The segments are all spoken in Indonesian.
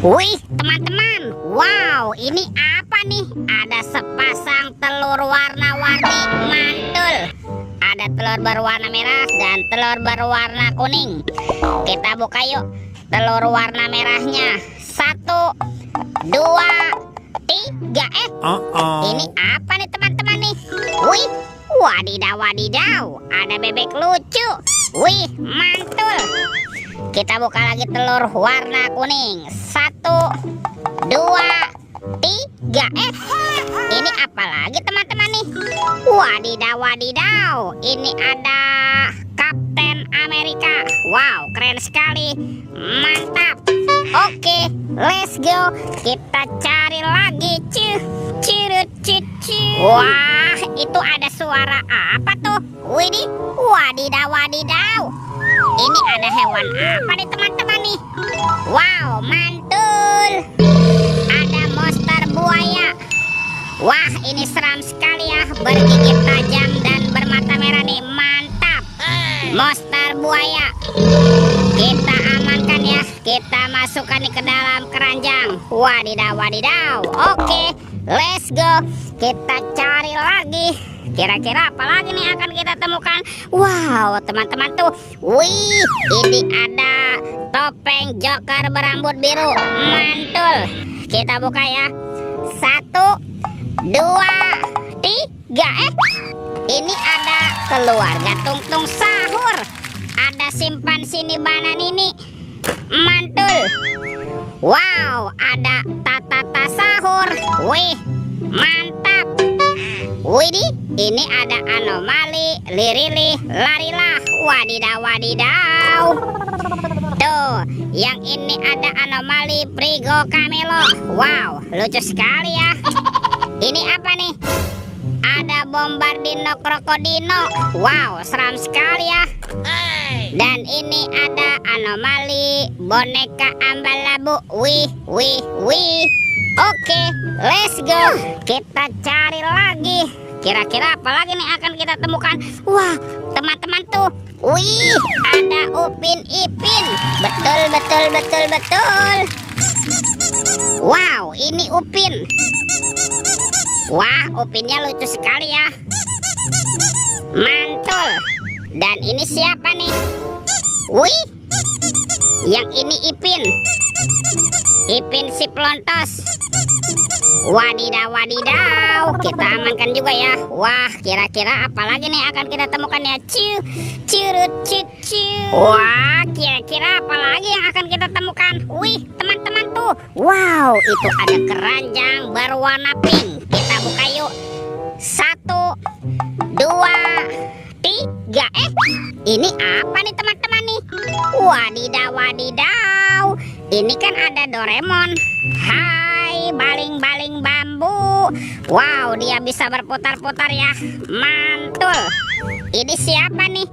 Wih, teman-teman, wow, ini apa nih? Ada sepasang telur warna-warni mantul. Ada telur berwarna merah dan telur berwarna kuning. Kita buka yuk telur warna merahnya. 1, 2, 3. Ini apa nih teman-teman nih? Wih, wadidaw, ada bebek lucu. Wih, mantul. Kita buka lagi telur warna kuning. 1, 2, 3. Ini apa lagi teman-teman nih? Wadidaw, ini ada Kapten Amerika. Wow, keren sekali, mantap. Oke, let's go. Kita cari lagi. Wah, itu ada suara apa tuh? Widih, wadidaw. Ini ada hewan apa nih teman-teman nih? Wow, mantul. Ada monster buaya. Wah, ini seram sekali ya, bergigit tajam dan bermata merah nih, mantap. Monster buaya. Kita amankan ya, kita masukkan nih ke dalam keranjang. Wadidaw. Oke, let's go. Kita cari lagi. Kira-kira apa lagi nih akan kita temukan? Wow, teman-teman tuh. Wih, ini ada topeng Joker berambut biru. Mantul. Kita buka ya. 1, 2, 3. Ini ada keluarga Tungtung sahur. Ada simpan sini banan ini. Mantul. Wow, ada Tata sahur. Wih, mantap. Widih, ini ada anomali Lirili Larilah. Wadidaw. Tuh, yang ini ada anomali Prigo Camelo. Wow, lucu sekali ya. Ini apa nih? Ada Bombardino Krokodino. Wow, seram sekali ya. Dan ini ada anomali boneka Ambalabu. Wih. Oke, let's go. Kita cari lagi. Kira-kira apa lagi nih akan kita temukan? Wah, teman-teman tuh. Wih, ada Upin Ipin. Betul. Wow, ini Upin. Wah, Upinnya lucu sekali ya. Mantul. Dan ini siapa nih? Wih, yang ini Ipin. Ipin si pelontos. Wadidaw. Kita amankan juga ya. Wah, kira-kira apa lagi nih akan kita temukan ya? Wah, kira-kira apa lagi yang akan kita temukan? Wih, teman-teman tuh. Wow, itu ada keranjang berwarna pink. Kita buka yuk. 1, 2, 3. Ini apa nih teman-teman nih? Wadidaw. Ini kan ada Doraemon. Hai, baling-baling bambu. Wow, dia bisa berputar-putar ya. Mantul. Ini siapa nih?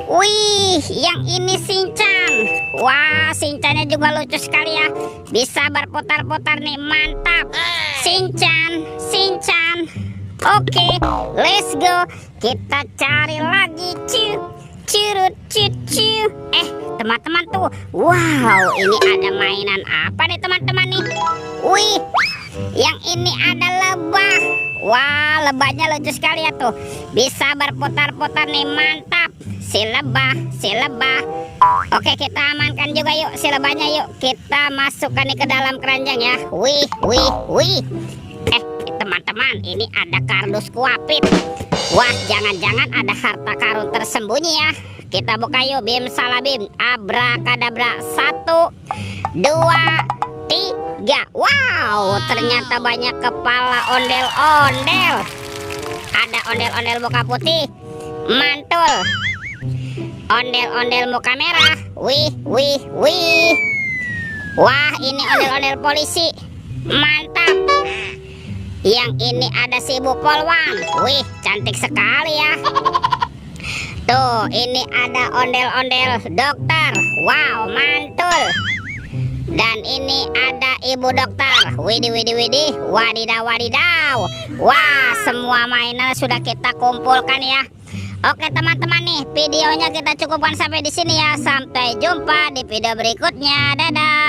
Wih, yang ini Shinchan. Wah, Shinchannya juga lucu sekali ya. Bisa berputar-putar nih, mantap. Shinchan. Oke, let's go. Kita cari lagi. Teman-teman tuh. Wow, ini ada mainan apa nih teman-teman nih? Wih, yang ini ada lebah. Wah, lebahnya lucu sekali ya tuh. Bisa berputar-putar nih, mantap. Si lebah. Oke, kita amankan juga yuk si lebahnya yuk. Kita masukkan nih ke dalam keranjang ya. Wih. Teman-teman, ini ada kardus kuapit. Wah, jangan-jangan ada harta karun tersembunyi ya. Kita buka yuk, bim salabim, abrakadabra. 1, 2, 3. Wow, ternyata banyak kepala ondel-ondel. Ada ondel-ondel muka putih. Mantul. Ondel-ondel muka merah. Wih. Wah, ini ondel-ondel polisi. Mantap. Yang ini ada si ibu polwan. Wih, cantik sekali ya. Tuh, ini ada ondel-ondel dokter. Wow, mantul. Dan ini ada ibu dokter. Widih. Wadidaw. Wah, semua mainan sudah kita kumpulkan ya. Oke teman-teman nih, videonya kita cukupkan sampai di sini ya. Sampai jumpa di video berikutnya. Dadah.